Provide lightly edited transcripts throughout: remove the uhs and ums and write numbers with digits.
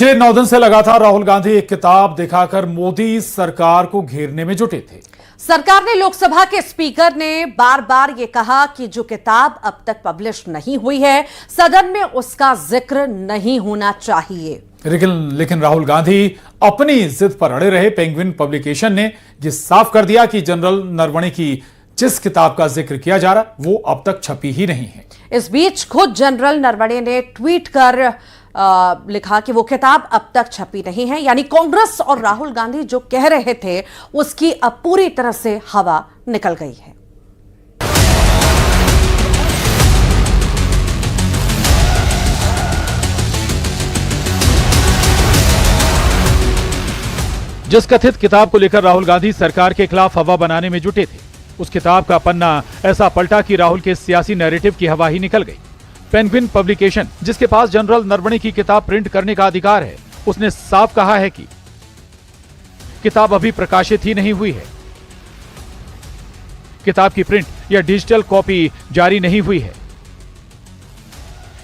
पिछले 9 दिन से लगातार राहुल गांधी एक किताब दिखाकर मोदी सरकार को घेरने में जुटे थे। सरकार ने लोकसभा के स्पीकर ने बार बार ये कहा कि जो किताब अब तक पब्लिश नहीं हुई है, सदन में उसका जिक्र नहीं होना चाहिए। लेकिन राहुल गांधी अपनी जिद पर अड़े रहे। पेंगुइन पब्लिकेशन ने ये साफ कर दिया कि जनरल नरवणे की जिस किताब का जिक्र किया जा रहा वो अब तक छपी ही नहीं है। इस बीच खुद जनरल नरवणे ने ट्वीट कर लिखा कि वो किताब अब तक छपी नहीं है, यानी कांग्रेस और राहुल गांधी जो कह रहे थे उसकी अब पूरी तरह से हवा निकल गई है। जिस कथित किताब को लेकर राहुल गांधी सरकार के खिलाफ हवा बनाने में जुटे थे, उस किताब का पन्ना ऐसा पलटा कि राहुल के सियासी नैरेटिव की हवा ही निकल गई। पेंगुइन पब्लिकेशन, जिसके पास जनरल नरवणे की किताब प्रिंट करने का अधिकार है, उसने साफ कहा है कि किताब अभी प्रकाशित ही नहीं हुई है। किताब की प्रिंट या डिजिटल कॉपी जारी नहीं हुई है।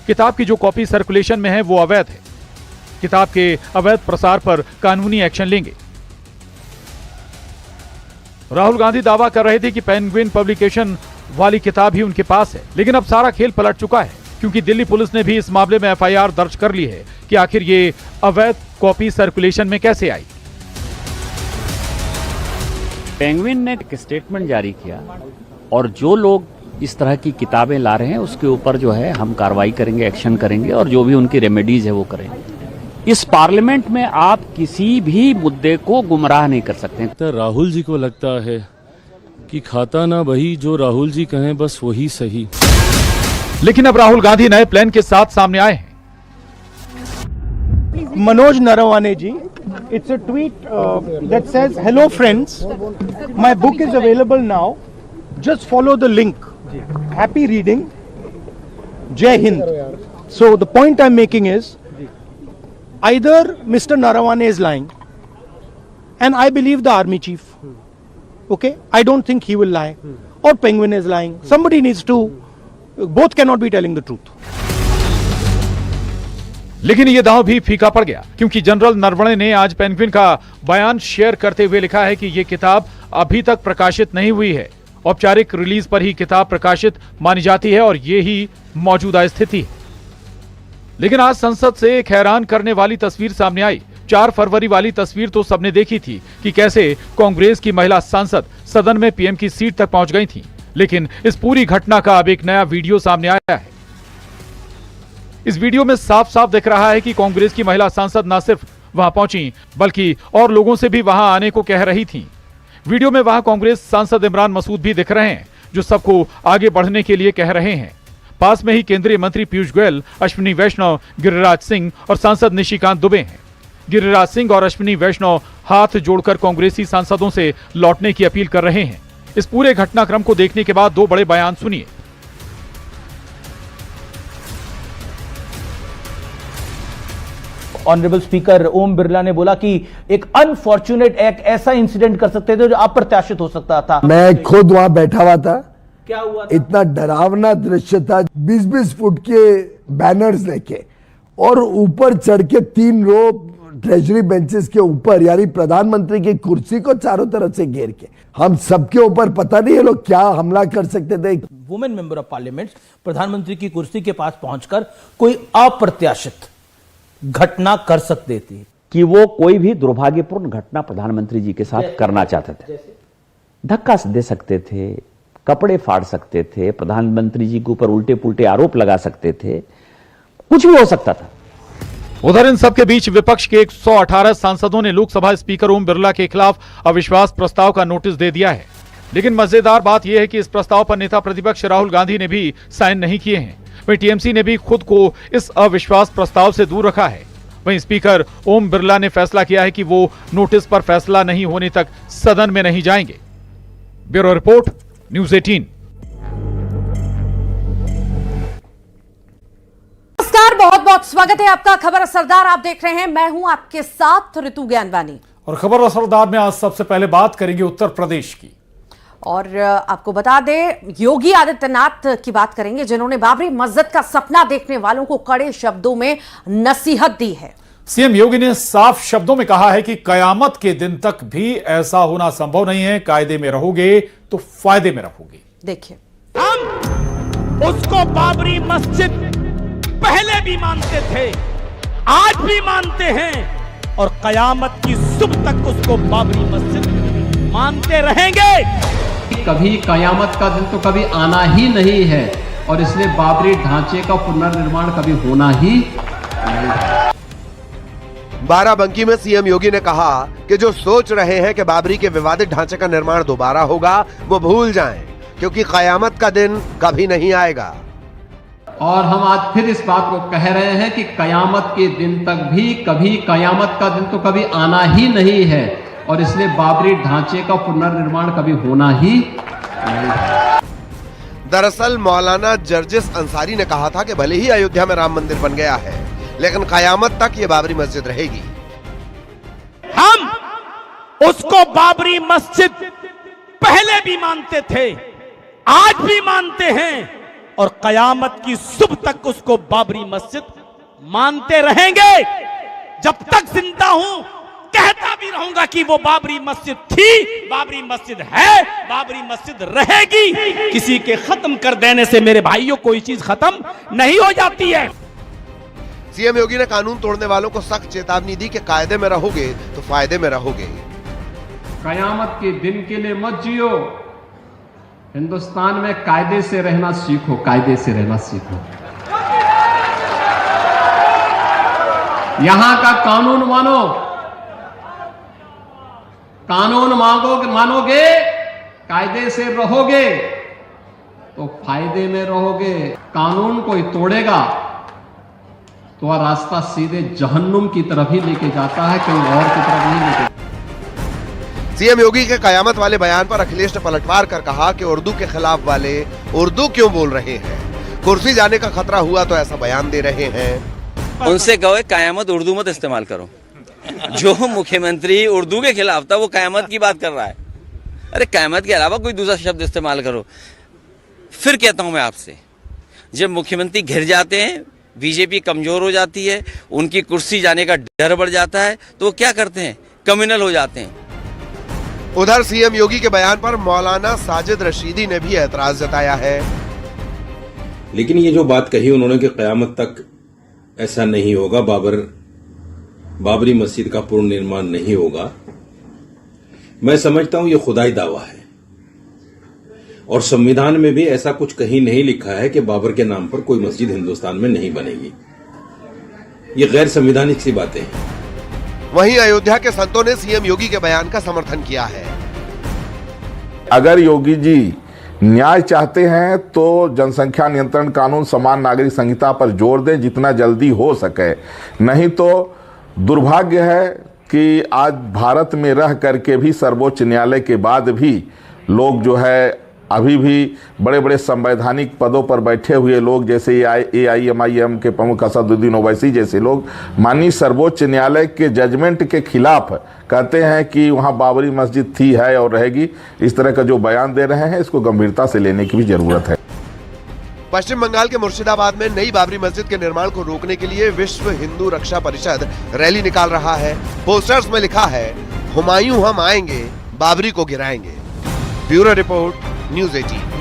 किताब की जो कॉपी सर्कुलेशन में है वो अवैध है। किताब के अवैध प्रसार पर कानूनी एक्शन लेंगे। राहुल गांधी दावा कर रहे थे कि पेंगुइन पब्लिकेशन वाली किताब ही उनके पास है, लेकिन अब सारा खेल पलट चुका है, क्योंकि दिल्ली पुलिस ने भी इस मामले में एफआईआर दर्ज कर ली है कि आखिर ये अवैध कॉपी सर्कुलेशन में कैसे आई। पेंगुइन ने एक स्टेटमेंट जारी किया और जो लोग इस तरह की किताबें ला रहे हैं उसके ऊपर जो है हम कार्रवाई करेंगे, एक्शन करेंगे और जो भी उनकी रेमेडीज है वो करेंगे। इस पार्लियामेंट में आप किसी भी मुद्दे को गुमराह नहीं कर सकते। राहुल जी को लगता है कि खाता ना वही जो राहुल जी कहें बस वही सही। लेकिन अब राहुल गांधी नए प्लान के साथ सामने आए हैं। Manoj Naravane ji, it's a tweet that says, "Hello friends, my book is available now. Just follow the link. Happy reading. Jai Hind." So the point I'm making is, either Mr. Naravane is lying, and I believe the army chief. Okay, I don't think he will lie, or Penguin is lying. Somebody needs to. Both cannot be telling the truth. लेकिन ये दांव भी फीका पड़ गया, क्योंकि general Naravane ने आज पेंगुइन का बयान शेयर करते हुए लिखा है कि ये किताब अभी तक प्रकाशित नहीं हुई है। औपचारिक रिलीज पर ही किताब प्रकाशित मानी जाती है और ये ही मौजूदा स्थिति है। लेकिन आज संसद से एक हैरान करने वाली तस्वीर सामने आई। 4 फरवरी वाली तस्वीर तो सबने देखी थी कि कैसे कांग्रेस की महिला सांसद सदन में पीएम की सीट तक पहुंच गई थी। लेकिन इस पूरी घटना का अब एक नया वीडियो सामने आया है। इस वीडियो में साफ साफ दिख रहा है कि कांग्रेस की महिला सांसद न सिर्फ वहां पहुंची, बल्कि और लोगों से भी वहां आने को कह रही थी। वीडियो में वहां कांग्रेस सांसद इमरान मसूद भी दिख रहे हैं, जो सबको आगे बढ़ने के लिए कह रहे हैं। पास में ही केंद्रीय मंत्री पीयूष गोयल, अश्विनी वैष्णव, गिरिराज सिंह और सांसद निशिकांत दुबे हैं। गिरिराज सिंह और अश्विनी वैष्णव हाथ जोड़कर कांग्रेसी सांसदों से लौटने की अपील कर रहे हैं। इस पूरे घटनाक्रम को देखने के बाद 2 बड़े बयान सुनिए। ऑनरेबल स्पीकर ओम बिरला ने बोला कि एक अनफॉर्चुनेट एक ऐसा इंसिडेंट कर सकते थे जो अप्रत्याशित हो सकता था। मैं खुद वहां बैठा हुआ था। क्या हुआ था? इतना डरावना दृश्य था। 20-20 फुट के बैनर्स लेके और ऊपर चढ़ के 3 रो ट्रेजरी बेंचेस के ऊपर, यानी प्रधानमंत्री की कुर्सी को चारों तरफ से घेर के हम सबके ऊपर पता नहीं ये लोग क्या हमला कर सकते थे। वुमेन मेंबर ऑफ पार्लियामेंट प्रधानमंत्री की कुर्सी के पास पहुंचकर कोई अप्रत्याशित घटना कर सकते थे कि वो कोई भी दुर्भाग्यपूर्ण घटना प्रधानमंत्री जी के साथ करना चाहते थे। धक्का दे सकते थे, कपड़े फाड़ सकते थे, प्रधानमंत्री जी के ऊपर उल्टे पुल्टे आरोप लगा सकते थे, कुछ भी हो सकता था। उधर इन सबके बीच विपक्ष के 118 सांसदों ने लोकसभा स्पीकर ओम बिरला के खिलाफ अविश्वास प्रस्ताव का नोटिस दे दिया है। लेकिन मजेदार बात यह है कि इस प्रस्ताव पर नेता प्रतिपक्ष राहुल गांधी ने भी साइन नहीं किए हैं। वहीं टीएमसी ने भी खुद को इस अविश्वास प्रस्ताव से दूर रखा है। वहीं स्पीकर ओम बिरला ने फैसला किया है कि वो नोटिस पर फैसला नहीं होने तक सदन में नहीं जाएंगे। Bureau report, news 18। नमस्कार, बहुत बहुत स्वागत है आपका खबर असरदार। आप देख रहे हैं, मैं हूं आपके साथ ऋतु ज्ञानवानी। और खबर असरदार में आज सबसे पहले बात करेंगे उत्तर प्रदेश की। और आपको बता दें, योगी आदित्यनाथ की बात करेंगे, जिन्होंने बाबरी मस्जिद का सपना देखने वालों को कड़े शब्दों में नसीहत दी है। सीएम योगी ने साफ शब्दों में कहा है कि कयामत के दिन तक भी ऐसा होना संभव नहीं है। कायदे में रहोगे तो फायदे में रहोगे। देखिए, हम उसको बाबरी मस्जिद पहले भी मानते थे, आज भी मानते हैं और कयामत की सुबह तक उसको बाबरी मस्जिद मानते रहेंगे। कभी कयामत का दिन तो कभी आना ही नहीं है और इसलिए बाबरी ढांचे का पुनर्निर्माण कभी होना ही नहीं। बाराबंकी में सीएम योगी ने कहा कि जो सोच रहे हैं कि बाबरी के विवादित ढांचे का निर्माण दोबारा होगा वो भूल जाएं, क्योंकि कयामत का दिन कभी नहीं आएगा। और हम आज फिर इस बात को कह रहे हैं कि कयामत के दिन तक भी कभी कयामत का दिन तो कभी आना ही नहीं है और इसलिए बाबरी ढांचे का पुनर्निर्माण कभी होना ही नहीं। दरअसल मौलाना जर्जिस अंसारी ने कहा था कि भले ही अयोध्या में राम मंदिर बन गया है, लेकिन कयामत तक ये बाबरी मस्जिद रहेगी। हम उसको बाबरी मस्जिद पहले भी मानते थे, आज भी मानते हैं और कयामत की सुबह तक उसको बाबरी मस्जिद मानते रहेंगे। जब तक जिंदा हूं कहता भी रहूंगा कि वो बाबरी मस्जिद थी, बाबरी मस्जिद है, बाबरी मस्जिद रहेगी। किसी के खत्म कर देने से मेरे भाइयों कोई चीज खत्म नहीं हो जाती है। सीएम योगी ने कानून तोड़ने वालों को सख्त चेतावनी दी कि कायदे में रहोगे तो फायदे में रहोगे। कयामत के दिन के लिए मत जियो, हिंदुस्तान में कायदे से रहना सीखो, कायदे से रहना सीखो। यहां का कानून मानो, कानून मानोगे, कायदे से रहोगे तो फायदे में रहोगे। कानून कोई तोड़ेगा तो वह रास्ता सीधे जहन्नुम की तरफ ही लेके जाता है, कहीं और की तरफ नहीं लेके। सीएम योगी के कयामत वाले बयान पर अखिलेश ने पलटवार कर कहा कि उर्दू के खिलाफ वाले उर्दू क्यों बोल रहे हैं, कुर्सी जाने का खतरा हुआ तो ऐसा बयान दे रहे हैं। उनसे कहो कयामत उर्दू मत इस्तेमाल करो। जो मुख्यमंत्री उर्दू के खिलाफ था वो कयामत की बात कर रहा है। अरे कयामत के अलावा कोई दूसरा शब्द इस्तेमाल करो। फिर कहता हूं मैं आपसे, जब मुख्यमंत्री घिर जाते हैं, बीजेपी कमजोर हो जाती है, उनकी कुर्सी जाने का डर बढ़ जाता है, तो वो क्या करते हैं, कम्युनल हो जाते हैं। उधर सीएम योगी के बयान पर मौलाना साजिद रशीदी ने भी एतराज जताया है। लेकिन ये जो बात कही उन्होंने कि कयामत तक ऐसा नहीं होगा, बाबरी मस्जिद का पुनर्निर्माण नहीं होगा, मैं समझता हूं ये खुदाई दावा है और संविधान में भी ऐसा कुछ कहीं नहीं लिखा है कि बाबर के नाम पर कोई मस्जिद हिंदुस्तान में नहीं बनेगी। ये गैर संवैधानिक सी बातें हैं। वहीं अयोध्या के संतों ने सीएम योगी के बयान का समर्थन किया है। अगर योगी जी न्याय चाहते हैं तो जनसंख्या नियंत्रण कानून, समान नागरिक संहिता पर जोर दें जितना जल्दी हो सके। नहीं तो दुर्भाग्य है कि आज भारत में रह करके भी सर्वोच्च न्यायालय के बाद भी लोग जो है अभी भी बड़े बड़े संवैधानिक पदों पर बैठे हुए लोग, जैसे AIMIM के प्रमुख असदुद्दीन ओवैसी जैसे लोग माननीय सर्वोच्च न्यायालय के जजमेंट के खिलाफ कहते हैं कि वहां बाबरी मस्जिद थी, है और रहेगी। इस तरह का जो बयान दे रहे हैं इसको गंभीरता से लेने की भी जरूरत है। पश्चिम बंगाल के मुर्शिदाबाद में नई बाबरी मस्जिद के निर्माण को रोकने के लिए विश्व हिंदू रक्षा परिषद रैली निकाल रहा है। पोस्टर्स में लिखा है, हुमायूं हम आएंगे, बाबरी को गिराएंगे। Bureau report, news 18।